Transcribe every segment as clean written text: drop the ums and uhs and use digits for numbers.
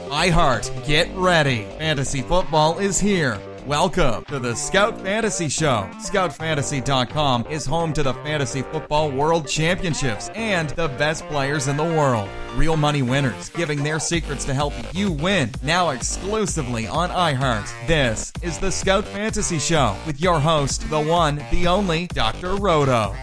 iHeart, get ready. Fantasy football is here. Welcome to the Scout Fantasy Show. ScoutFantasy.com is home to the Fantasy Football World Championships and the best players in the world. Real money winners giving their secrets to help you win. Now exclusively on iHeart. This is the Scout Fantasy Show with your host, the one, the only, Dr. Roto.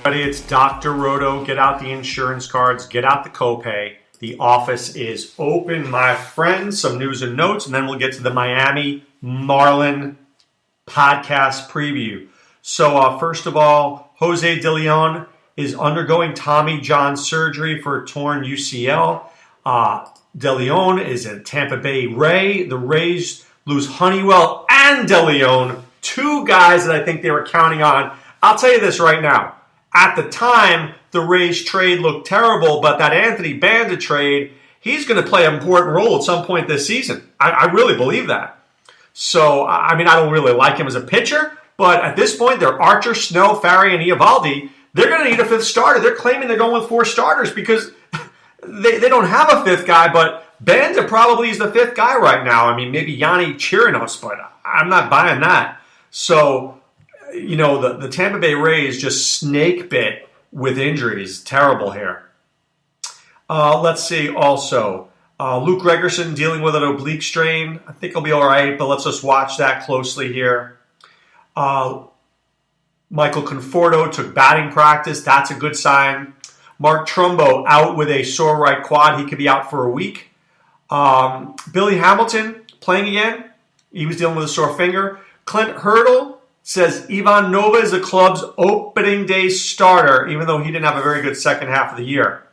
It's Dr. Roto. Get out the insurance cards. Get out the copay. The office is open, my friends. Some news and notes, and then we'll get to the Miami Marlins podcast preview. So first of all, Jose De Leon is undergoing Tommy John surgery for a torn UCL. De Leon is a Tampa Bay Ray. The Rays lose Honeywell and De Leon, two guys that I think they were counting on. I'll tell you this right now. At the time, the Rays trade looked terrible, but that Anthony Banda trade, he's going to play an important role at some point this season. I really believe that. So, I mean, I don't really like him as a pitcher, but at this point, they're Archer, Snell, Farry, and Eovaldi. They're going to need a fifth starter. They're claiming they're going with four starters because they don't have a fifth guy, but Banda probably is the fifth guy right now. I mean, maybe Yanni Chirinos, but I'm not buying that. So, you know, the Tampa Bay Rays just snake bit with injuries. Terrible here. Let's see also. Luke Gregerson dealing with an oblique strain. I think he'll be all right, but let's just watch that closely here. Michael Conforto took batting practice. That's a good sign. Mark Trumbo out with a sore right quad. He could be out for a week. Billy Hamilton playing again. He was dealing with a sore finger. Clint Hurdle says Ivan Nova is the club's opening day starter, even though he didn't have a very good second half of the year.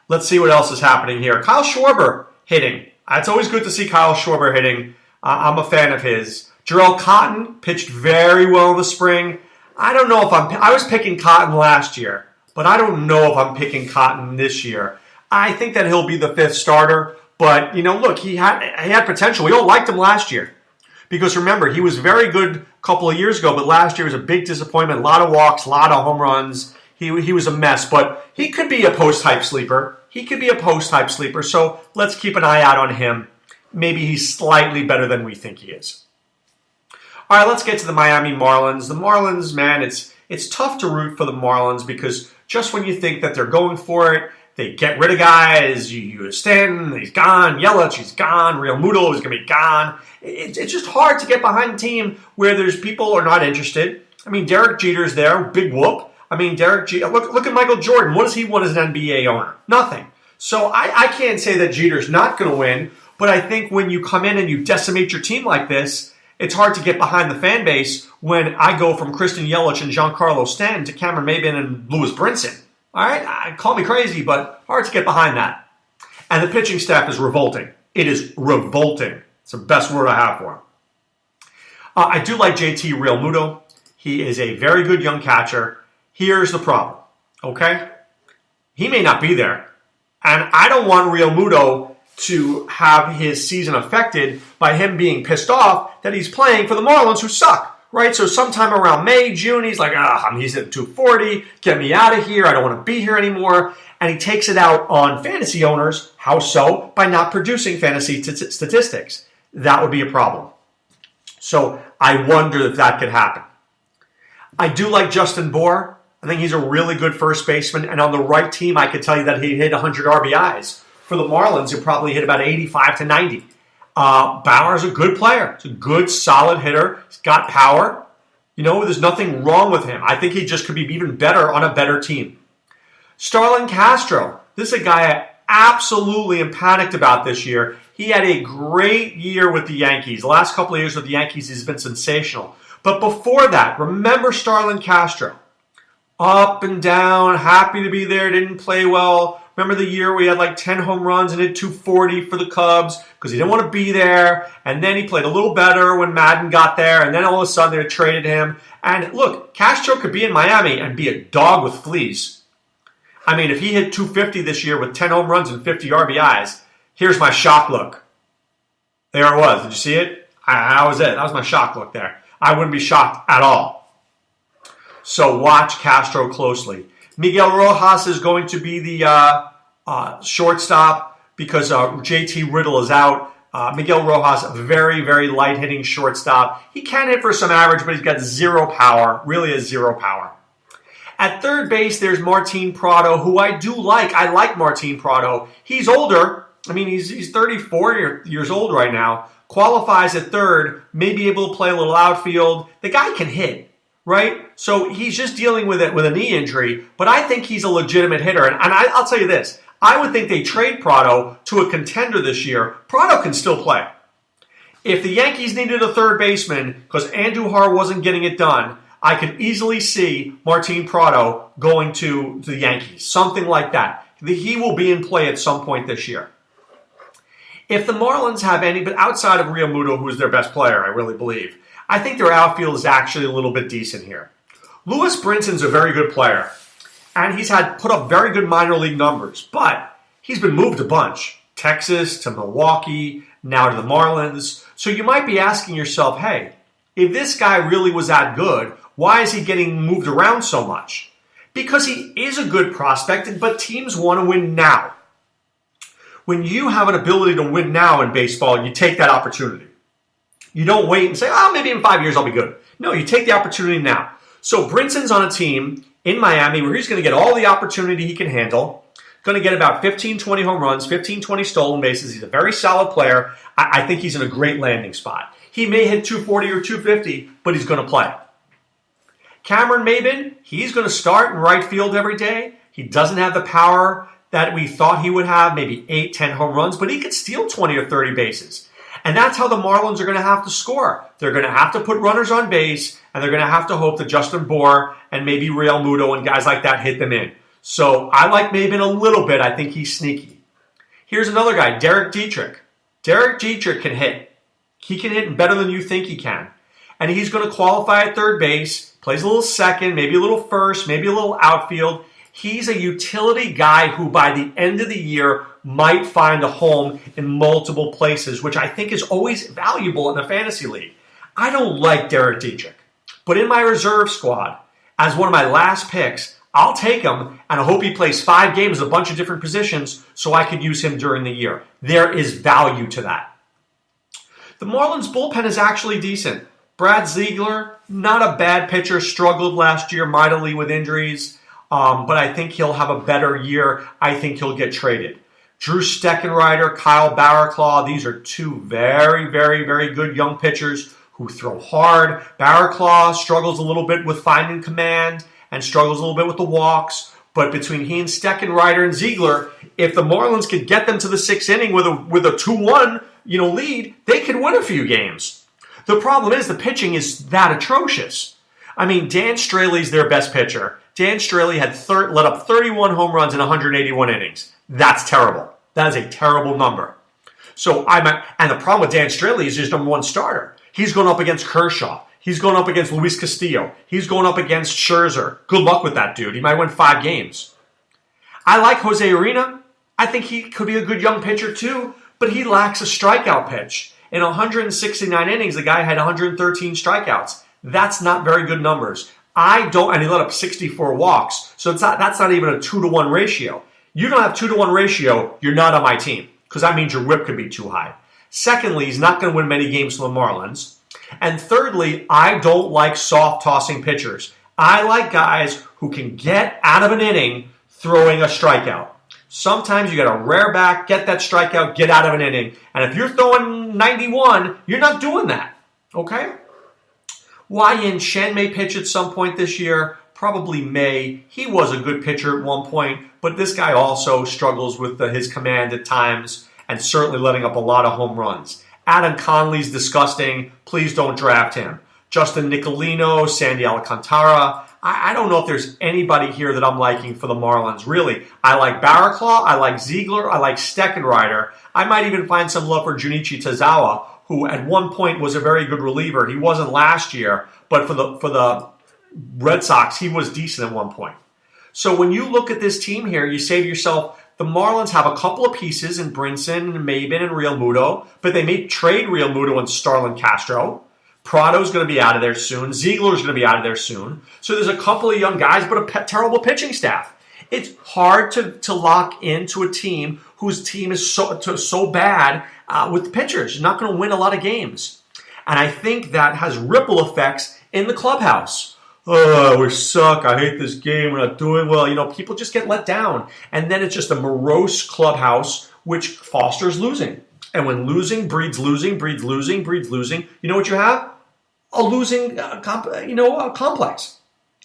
Let's see what else is happening here. Kyle Schwarber hitting. It's always good to see Kyle Schwarber hitting. I'm a fan of his. Jarrell Cotton pitched very well in the spring. I don't know if I was picking Cotton last year, but I don't know if I'm picking Cotton this year. I think that he'll be the fifth starter, but, you know, look, he had potential. We all liked him last year. Because remember, he was very good a couple of years ago, but last year was a big disappointment. A lot of walks, a lot of home runs. He was a mess, but he could be a post-type sleeper. So let's keep an eye out on him. Maybe he's slightly better than we think he is. All right, let's get to the Miami Marlins. The Marlins, man, it's tough to root for the Marlins because just when you think that they're going for it, they get rid of guys. Stanton, he's gone. Yelich, he's gone. Real Muto is going to be gone. It's just hard to get behind a team where there's people are not interested. I mean, Derek Jeter's there, big whoop. I mean, Derek Jeter. Look at Michael Jordan. What does he want as an NBA owner? Nothing. So I can't say that Jeter's not going to win, but I think when you come in and you decimate your team like this, it's hard to get behind the fan base when I go from Christian Yelich and Giancarlo Stanton to Cameron Maybin and Lewis Brinson. All right, call me crazy, but hard to get behind that. And the pitching staff is revolting. It is revolting. It's the best word I have for him. I do like JT Real Muto. He is a very good young catcher. Here's the problem, okay? He may not be there. And I don't want Real Muto to have his season affected by him being pissed off that he's playing for the Marlins who suck. Right, so sometime around May, June, he's like, he's at 240, get me out of here, I don't want to be here anymore. And he takes it out on fantasy owners. How so? By not producing fantasy statistics. That would be a problem. So I wonder if that could happen. I do like Justin Bour. I think he's a really good first baseman. And on the right team, I could tell you that he hit 100 RBIs. For the Marlins, he'll probably hit about 85 to 90. Bauer's a good player. He's a good, solid hitter. He's got power. You know, there's nothing wrong with him. I think he just could be even better on a better team. Starlin Castro. This is a guy I absolutely am panicked about this year. He had a great year with the Yankees. The last couple of years with the Yankees, he's been sensational. But before that, remember Starlin Castro. Up and down, happy to be there, didn't play well. Remember the year we had like 10 home runs and hit 240 for the Cubs because he didn't want to be there. And then he played a little better when Madden got there. And then all of a sudden they traded him. And look, Castro could be in Miami and be a dog with fleas. I mean, if he hit 250 this year with 10 home runs and 50 RBIs, here's my shock look. There it was. Did you see it? That was it. That was my shock look there. I wouldn't be shocked at all. So watch Castro closely. Miguel Rojas is going to be the Shortstop, because JT Riddle is out. Miguel Rojas, a very, very light hitting shortstop. He can hit for some average, but he's got zero power, really has zero power. At third base, there's Martin Prado, who I do like. I like Martin Prado. He's older. I mean, he's 34 years old right now. Qualifies at third, may be able to play a little outfield. The guy can hit, right? So he's just dealing with it with a knee injury, but I think he's a legitimate hitter. And I'll tell you this. I would think they trade Prado to a contender this year. Prado can still play. If the Yankees needed a third baseman because Andujar wasn't getting it done, I could easily see Martin Prado going to the Yankees, something like that. He will be in play at some point this year. If the Marlins have any, but outside of Real Muto, who is their best player, I really believe, I think their outfield is actually a little bit decent here. Lewis Brinson's a very good player, and he's put up very good minor league numbers, but he's been moved a bunch. Texas to Milwaukee, now to the Marlins. So you might be asking yourself, hey, if this guy really was that good, why is he getting moved around so much? Because he is a good prospect, but teams want to win now. When you have an ability to win now in baseball, you take that opportunity. You don't wait and say, maybe in 5 years I'll be good. No, you take the opportunity now. So Brinson's on a team in Miami where he's going to get all the opportunity he can handle, going to get about 15, 20 home runs, 15, 20 stolen bases. He's a very solid player. I think he's in a great landing spot. He may hit 240 or 250, but he's going to play. Cameron Maybin, he's going to start in right field every day. He doesn't have the power that we thought he would have, maybe 8, 10 home runs, but he could steal 20 or 30 bases. And that's how the Marlins are going to have to score. They're going to have to put runners on base, and they're going to have to hope that Justin Bour and maybe Real Muto and guys like that hit them in. So I like Maybin a little bit. I think he's sneaky. Here's another guy, Derek Dietrich. Derek Dietrich can hit. He can hit better than you think he can. And he's going to qualify at third base, plays a little second, maybe a little first, maybe a little outfield. He's a utility guy who by the end of the year might find a home in multiple places, which I think is always valuable in the fantasy league. I don't like Derek Dietrich, but in my reserve squad, as one of my last picks, I'll take him, and I hope he plays 5 games, a bunch of different positions, so I could use him during the year. There is value to that. The Marlins bullpen is actually decent. Brad Ziegler, not a bad pitcher, struggled last year mightily with injuries, but I think he'll have a better year. I think he'll get traded. Drew Steckenrider, Kyle Barraclough, these are 2 very, very, very good young pitchers who throw hard. Barraclough struggles a little bit with finding command and struggles a little bit with the walks. But between he and Steckenrider and Ziegler, if the Marlins could get them to the 6th inning with a 2-1 lead, they could win a few games. The problem is the pitching is that atrocious. I mean, Dan Straley's their best pitcher. Dan Straley had let up 31 home runs in 181 innings. That's terrible. That is a terrible number. And the problem with Dan Straley is he's number 1 starter. He's going up against Kershaw. He's going up against Luis Castillo. He's going up against Scherzer. Good luck with that dude. He might win 5 games. I like Jose Urena. I think he could be a good young pitcher too, but he lacks a strikeout pitch. In 169 innings, the guy had 113 strikeouts. That's not very good numbers. And he let up 64 walks, so that's not even a 2-to-1 ratio. You don't have 2-to-1 ratio, you're not on my team, because that means your whip could be too high. Secondly, he's not going to win many games for the Marlins. And thirdly, I don't like soft-tossing pitchers. I like guys who can get out of an inning throwing a strikeout. Sometimes you got to rear back, get that strikeout, get out of an inning. And if you're throwing 91, you're not doing that. Okay? Wai-Yin Chen may pitch at some point this year. Probably may. He was a good pitcher at one point, but this guy also struggles with his command at times and certainly letting up a lot of home runs. Adam Conley's disgusting. Please don't draft him. Justin Nicolino, Sandy Alcantara. I don't know if there's anybody here that I'm liking for the Marlins. Really, I like Barraclough, I like Ziegler, I like Steckenrider. I might even find some love for Junichi Tazawa, who at one point was a very good reliever. He wasn't last year, but for the Red Sox, he was decent at one point. So when you look at this team here, you say to yourself, the Marlins have a couple of pieces in Brinson and Maybin and Real Muto, but they may trade Real Muto and Starlin Castro. Prado's going to be out of there soon. Ziegler's going to be out of there soon. So there's a couple of young guys, but a terrible pitching staff. It's hard to lock into a team whose team is so bad with the pitchers. You're not going to win a lot of games. And I think that has ripple effects in the clubhouse. Oh, we suck. I hate this game. We're not doing well. People just get let down. And then it's just a morose clubhouse, which fosters losing. And when losing breeds losing, breeds losing, breeds losing, you know what you have? A losing complex.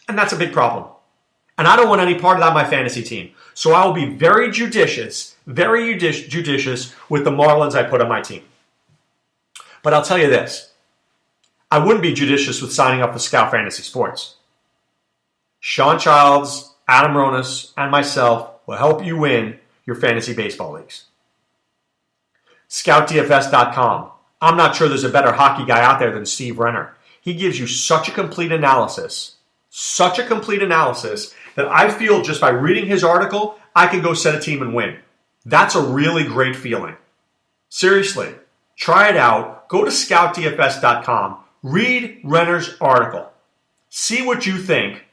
And that's a big problem. And I don't want any part of that on my fantasy team. So I will be very judicious with the Marlins I put on my team. But I'll tell you this. I wouldn't be judicious with signing up for Scout Fantasy Sports. Sean Childs, Adam Ronas, and myself will help you win your fantasy baseball leagues. ScoutDFS.com. I'm not sure there's a better hockey guy out there than Steve Renner. He gives you such a complete analysis that I feel just by reading his article, I can go set a team and win. That's a really great feeling. Seriously, try it out. Go to ScoutDFS.com. Read Renner's article. See what you think,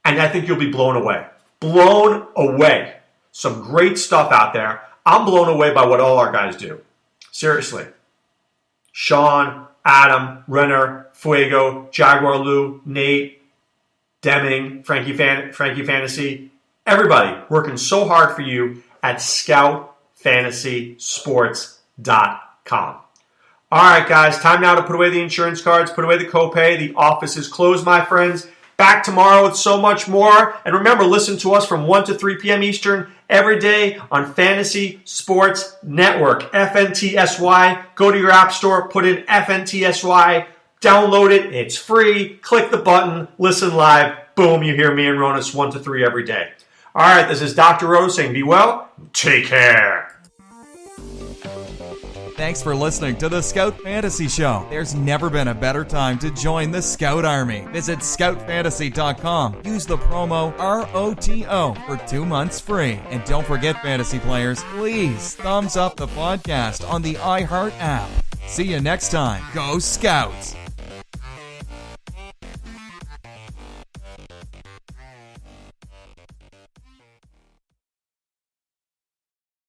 and I think you'll be blown away. Blown away. Some great stuff out there. I'm blown away by what all our guys do. Seriously. Sean, Adam, Renner, Fuego, Jaguar Lou, Nate, Deming, Frankie Fantasy, everybody working so hard for you at ScoutFantasySports.com. All right, guys, time now to put away the insurance cards, put away the copay. The office is closed, my friends. Back tomorrow with so much more. And remember, listen to us from 1 to 3 p.m. Eastern every day on Fantasy Sports Network, FNTSY. Go to your app store, put in FNTSY, download it. It's free. Click the button, listen live. Boom, you hear me and Ronas 1 to 3 every day. All right, this is Dr. Roto saying be well, take care. Thanks for listening to the Scout Fantasy Show. There's never been a better time to join the Scout Army. Visit scoutfantasy.com. Use the promo ROTO for 2 months free. And don't forget, fantasy players, please thumbs up the podcast on the iHeart app. See you next time. Go Scouts!